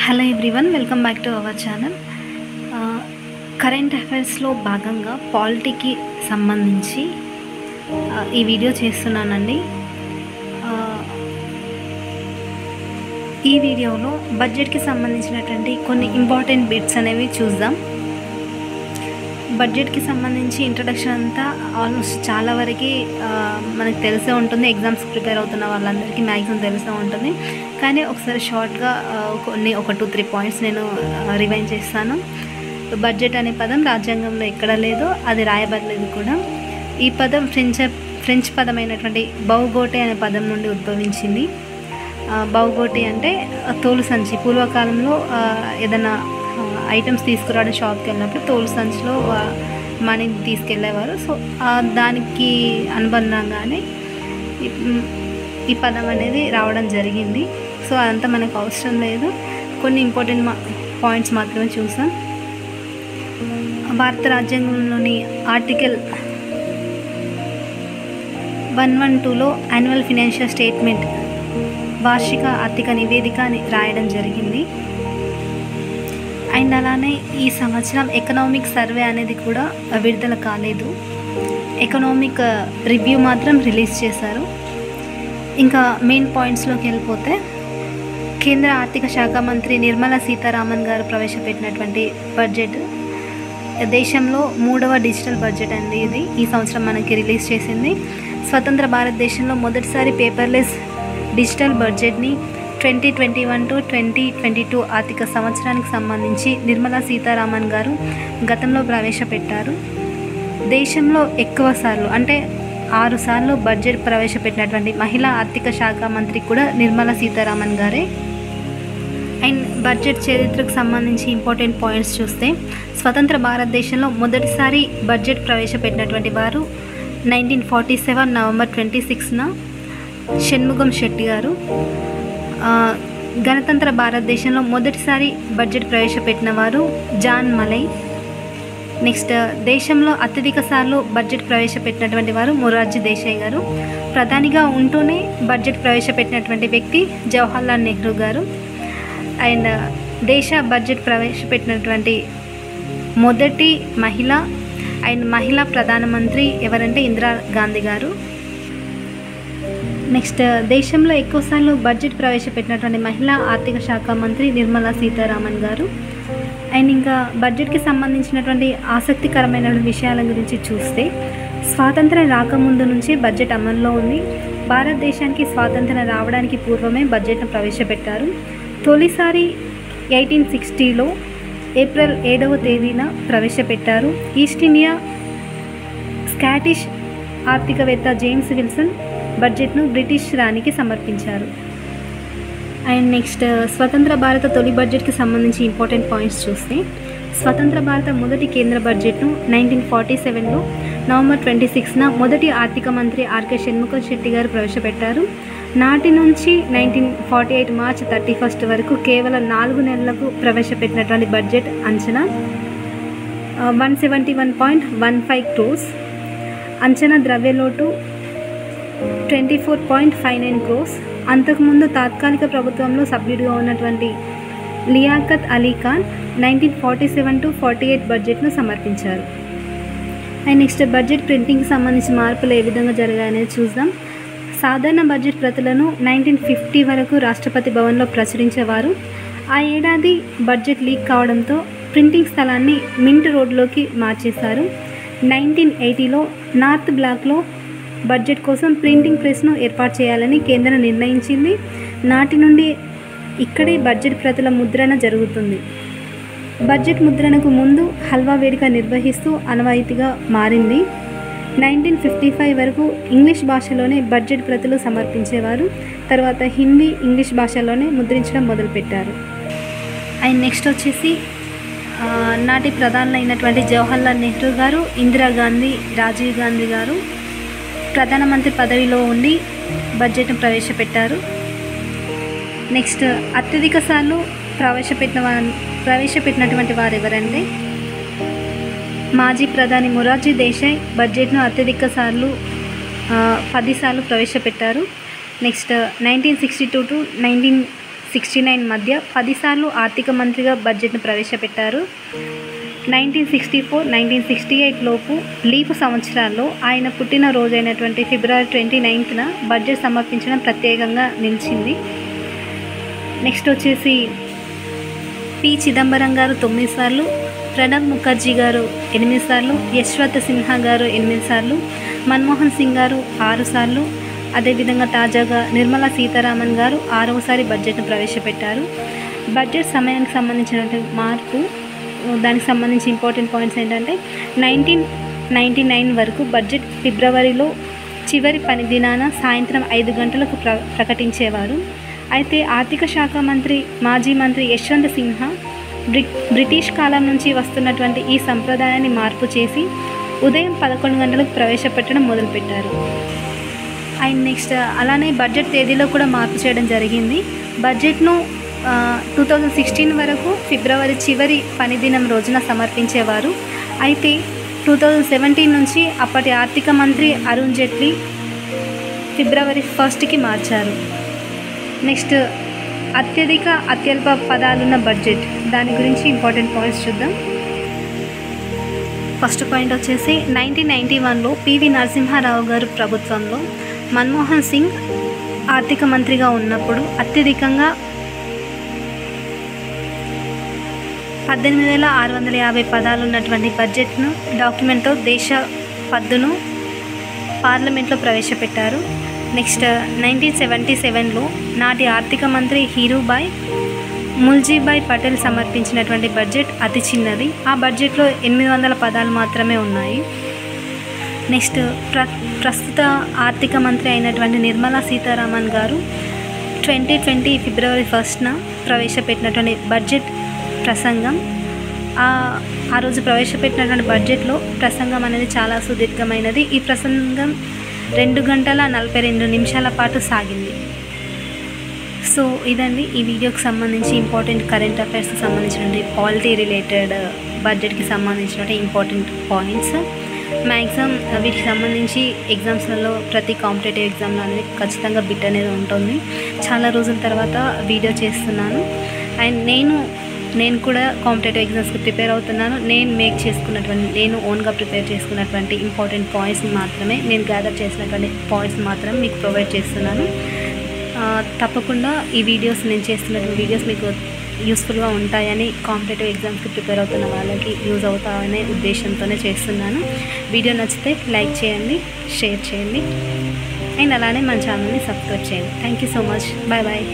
Hello everyone, welcome back to our channel. Current అఫైర్స్లో భాగంగా పాలిటీకి సంబంధించి ఈ వీడియో చేస్తున్నానండి. ఈ వీడియోలో బడ్జెట్కి సంబంధించినటువంటి కొన్ని ఇంపార్టెంట్ బిట్స్ అనేవి చూద్దాం. బడ్జెట్కి సంబంధించి ఇంట్రడక్షన్ అంతా ఆల్మోస్ట్ చాలా వరకు మనకు తెలిసే ఉంటుంది. ఎగ్జామ్స్ ప్రిపేర్ అవుతున్న వాళ్ళందరికీ మ్యాక్సిమం తెలిసే ఉంటుంది. కానీ ఒకసారి షార్ట్గా ఒక 2-3 పాయింట్స్ నేను రివైండ్ చేస్తాను. బడ్జెట్ అనే పదం రాజ్యాంగంలో ఎక్కడ లేదో అది రాయబడలేదు కూడా. ఈ పదం ఫ్రెంచ్ పదమైనటువంటి బౌగోటే అనే పదం నుండి ఉద్భవించింది. బౌగోటే అంటే తోలు సంచి. పూర్వకాలంలో ఏదైనా ఐటమ్స్ తీసుకురావడం షాప్కి వెళ్ళినప్పుడు తోలు సంచిలో మనీని తీసుకెళ్ళేవారు. సో దానికి అనుబంధంగానే ఈ పదం అనేది రావడం జరిగింది. సో అదంతా మనకు అవసరం లేదు. కొన్ని ఇంపార్టెంట్ పాయింట్స్ మాత్రమే చూసాం. భారత రాజ్యాంగంలోని ఆర్టికల్ 112లో యాన్యువల్ ఫినాన్షియల్ స్టేట్మెంట్, వార్షిక ఆర్థిక నివేదిక అని రాయడం జరిగింది. అండ్ అలానే ఈ సంవత్సరం ఎకనామిక్ సర్వే అనేది కూడా విడుదల కాలేదు. ఎకనామిక్ రివ్యూ మాత్రం రిలీజ్ చేశారు. ఇంకా మెయిన్ పాయింట్స్లోకి వెళ్ళిపోతే, కేంద్ర ఆర్థిక శాఖ మంత్రి నిర్మలా సీతారామన్ గారు ప్రవేశపెట్టినటువంటి బడ్జెట్ దేశంలో 3వ డిజిటల్ బడ్జెట్ అండి. ఇది ఈ సంవత్సరం మనకి రిలీజ్ చేసింది. స్వతంత్ర భారతదేశంలో మొదటిసారి పేపర్లెస్ డిజిటల్ బడ్జెట్ని 2021 to 2022 ఆర్థిక సంవత్సరానికి సంబంధించి నిర్మలా సీతారామన్ గారు గతంలో ప్రవేశపెట్టారు. దేశంలో ఎక్కువ సార్లు అంటే 6 సార్లు బడ్జెట్ ప్రవేశపెట్టినటువంటి మహిళా ఆర్థిక శాఖ మంత్రి కూడా నిర్మలా సీతారామన్ గారే. అండ్ బడ్జెట్ చరిత్రకు సంబంధించి ఇంపార్టెంట్ పాయింట్స్ చూస్తే, స్వతంత్ర భారతదేశంలో మొదటిసారి బడ్జెట్ ప్రవేశపెట్టినటువంటి వారు 1947 నవంబర్ 26న షణ్ముగం శెట్టి గారు. గణతంత్ర భారతదేశంలో మొదటిసారి బడ్జెట్ ప్రవేశపెట్టిన వారు జాన్ మలై. నెక్స్ట్, దేశంలో అత్యధిక సార్లు బడ్జెట్ ప్రవేశపెట్టినటువంటి వారు మొరార్జీ దేశాయ్ గారు. ప్రధానిగా ఉంటూనే బడ్జెట్ ప్రవేశపెట్టినటువంటి వ్యక్తి జవహర్లాల్ నెహ్రూ గారు. అండ్ దేశ బడ్జెట్ ప్రవేశపెట్టినటువంటి మొదటి మహిళా ప్రధానమంత్రి ఎవరంటే ఇందిరాగాంధీ గారు. నెక్స్ట్, దేశంలో ఎక్కువసార్లు బడ్జెట్ ప్రవేశపెట్టినటువంటి మహిళా ఆర్థిక శాఖ మంత్రి నిర్మలా సీతారామన్ గారు. అండ్ ఇంకా బడ్జెట్కి సంబంధించినటువంటి ఆసక్తికరమైన విషయాల గురించి చూస్తే, స్వాతంత్రం రాకముందు నుంచి బడ్జెట్ అమల్లో ఉంది. భారతదేశానికి స్వాతంత్రం రావడానికి పూర్వమే బడ్జెట్ను ప్రవేశపెట్టారు. తొలిసారి 1860లో ఏప్రిల్ 7వ తేదీన ప్రవేశపెట్టారు. ఈస్ట్ ఇండియా స్కాటిష్ ఆర్థికవేత్త జేమ్స్ విల్సన్ బడ్జెట్ను బ్రిటిష్ రాణికి సమర్పించారు. అండ్ నెక్స్ట్, స్వతంత్ర భారత తొలి బడ్జెట్కి సంబంధించి ఇంపార్టెంట్ పాయింట్స్ చూస్తే, స్వతంత్ర భారత మొదటి కేంద్ర బడ్జెట్ను 1947లో నవంబర్ 26న మొదటి ఆర్థిక మంత్రి ఆర్కే షణ్ముగం శెట్టి గారు ప్రవేశపెట్టారు. నాటి నుంచి 1948 మార్చ్ 31 వరకు కేవలం 4 నెలలకు ప్రవేశపెట్టినటువంటి బడ్జెట్ అంచనా 171.15 crores. అంచనా ద్రవ్యలోటు 24.59 crores. అంతకుముందు తాత్కాలిక ప్రభుత్వంలో సభ్యుడిగా ఉన్నటువంటి లియాఖత్ అలీ ఖాన్ 1947 to 48 బడ్జెట్ను సమర్పించారు. అండ్ నెక్స్ట్, బడ్జెట్ ప్రింటింగ్కి సంబంధించి మార్పులు ఏ విధంగా జరిగాయనేది చూద్దాం. సాధారణ బడ్జెట్ ప్రతులను 1950 వరకు రాష్ట్రపతి భవన్లో ప్రచురించేవారు. ఆ ఏడాది బడ్జెట్ లీక్ కావడంతో ప్రింటింగ్ స్థలాన్ని మింట్ రోడ్లోకి మార్చేశారు. 1980లో నార్త్ బ్లాక్లో బడ్జెట్ కోసం ప్రింటింగ్ ప్రెస్ను ఏర్పాటు చేయాలని కేంద్రం నిర్ణయించింది. నాటి నుండి ఇక్కడే బడ్జెట్ ప్రతుల ముద్రణ జరుగుతుంది. బడ్జెట్ ముద్రణకు ముందు హల్వా వేడుక నిర్వహిస్తూ ఆనవాయితీగా మారింది. 1955 వరకు ఇంగ్లీష్ భాషలోనే బడ్జెట్ ప్రతులు సమర్పించేవారు. తర్వాత హిందీ, ఇంగ్లీష్ భాషలోనే ముద్రించడం మొదలుపెట్టారు. అండ్ నెక్స్ట్ వచ్చేసి, నాటి ప్రధానులైనటువంటి జవహర్లాల్ నెహ్రూ గారు, ఇందిరాగాంధీ, రాజీవ్ గాంధీ గారు ప్రధానమంత్రి పదవిలో ఉండి బడ్జెట్ను ప్రవేశపెట్టారు. నెక్స్ట్, అత్యధిక సార్లు ప్రవేశపెట్టినటువంటి వారు ఎవరంటే మాజీ ప్రధాని మొరార్జీ దేశాయ్ బడ్జెట్ను అత్యధిక సార్లు 10 సార్లు ప్రవేశపెట్టారు. నెక్స్ట్ 1962 to 1969 మధ్య 10 సార్లు ఆర్థిక మంత్రిగా బడ్జెట్ను ప్రవేశపెట్టారు. 1964-1968 లోపు లీపు సంవత్సరాల్లో ఆయన పుట్టినరోజైనటువంటి ఫిబ్రవరి 29న బడ్జెట్ సమర్పించడం ప్రత్యేకంగా నిలిచింది. నెక్స్ట్ వచ్చేసి పి చిదంబరం గారు 9 సార్లు, ప్రణబ్ ముఖర్జీ గారు 8 సార్లు, యశ్వంత్ సిన్హా గారు 8 సార్లు, మన్మోహన్ సింగ్ గారు 6 సార్లు, అదేవిధంగా తాజాగా నిర్మలా సీతారామన్ గారు 6వసారి బడ్జెట్ను ప్రవేశపెట్టారు. బడ్జెట్ సమయానికి సంబంధించినటువంటి మార్పు, దానికి సంబంధించి ఇంపార్టెంట్ పాయింట్స్ ఏంటంటే 1999 వరకు బడ్జెట్ ఫిబ్రవరిలో చివరి పని దినాన సాయంత్రం 5 గంటలకు ప్రకటించేవారు. అయితే ఆర్థిక శాఖ మంత్రి మాజీ మంత్రి యశ్వంత్ సిన్హా బ్రిటిష్ కాలం నుంచి వస్తున్నటువంటి ఈ సంప్రదాయాన్ని మార్పు చేసి ఉదయం 11 గంటలకు ప్రవేశపెట్టడం మొదలుపెట్టారు. అండ్ నెక్స్ట్ అలానే బడ్జెట్ తేదీలో కూడా మార్పు చేయడం జరిగింది. బడ్జెట్ను 2016 వరకు ఫిబ్రవరి చివరి పని దినం రోజున సమర్పించేవారు. అయితే 2017 నుంచి అప్పటి ఆర్థిక మంత్రి అరుణ్ జైట్లీ ఫిబ్రవరి 1కి మార్చారు. నెక్స్ట్ అత్యల్ప పదాలున్న బడ్జెట్, దాని గురించి ఇంపార్టెంట్ పాయింట్స్ చూద్దాం. ఫస్ట్ పాయింట్ వచ్చేసి 1991లో పివి నరసింహారావు గారు ప్రభుత్వంలో మన్మోహన్ సింగ్ ఆర్థిక మంత్రిగా ఉన్నప్పుడు అత్యధికంగా 18,650 పదాలు ఉన్నటువంటి బడ్జెట్ను డాక్యుమెంట్తో దేశ పద్దును పార్లమెంట్లో ప్రవేశపెట్టారు. నెక్స్ట్ 1977లో నాటి ఆర్థిక మంత్రి హీరూభాయ్ ముల్జీభాయ్ పటేల్ సమర్పించినటువంటి బడ్జెట్ అతి చిన్నది. ఆ బడ్జెట్లో 800 పదాలు మాత్రమే ఉన్నాయి. నెక్స్ట్ ప్రస్తుత ఆర్థిక మంత్రి అయినటువంటి నిర్మలా సీతారామన్ గారు 2020 ఫిబ్రవరి 1న ప్రవేశపెట్టినటువంటి బడ్జెట్ ప్రసంగం, ఆ రోజు ప్రవేశపెట్టినటువంటి బడ్జెట్లో ప్రసంగం అనేది చాలా సుదీర్ఘమైనది. ఈ ప్రసంగం 2 గంటల 42 నిమిషాల పాటు సాగింది. సో ఇదండి ఈ వీడియోకి సంబంధించి ఇంపార్టెంట్ కరెంట్ అఫైర్స్కి సంబంధించినటువంటి పాలిటీ రిలేటెడ్ బడ్జెట్కి సంబంధించినటువంటి ఇంపార్టెంట్ పాయింట్స్. మ్యాక్సిమం వీటికి సంబంధించి ఎగ్జామ్స్లలో ప్రతి కాంపిటేటివ్ ఎగ్జామ్లో అనేది ఖచ్చితంగా బిట్ అనేది ఉంటుంది. చాలా రోజుల తర్వాత వీడియో చేస్తున్నాను. అండ్ నేను కూడా కాంపిటేటివ్ ఎగ్జామ్స్కి ప్రిపేర్ అవుతున్నాను. నేను ఓన్గా ప్రిపేర్ చేసుకున్నటువంటి ఇంపార్టెంట్ పాయింట్స్ని మాత్రమే, నేను గ్యాదర్ చేసినటువంటి పాయింట్స్ మాత్రం మీకు ప్రొవైడ్ చేస్తున్నాను. తప్పకుండా నేను చేస్తున్నటువంటి వీడియోస్ మీకు యూస్ఫుల్గా ఉంటాయని, కాంపిటేటివ్ ఎగ్జామ్స్కి ప్రిపేర్ అవుతున్న వాళ్ళకి యూజ్ అవుతాయనే ఉద్దేశంతోనే చేస్తున్నాను. వీడియో నచ్చితే లైక్ చేయండి, షేర్ చేయండి, అండ్ అలానే మన ఛానల్ని సబ్స్క్రైబ్ చేయండి. Thank you so much. Bye bye.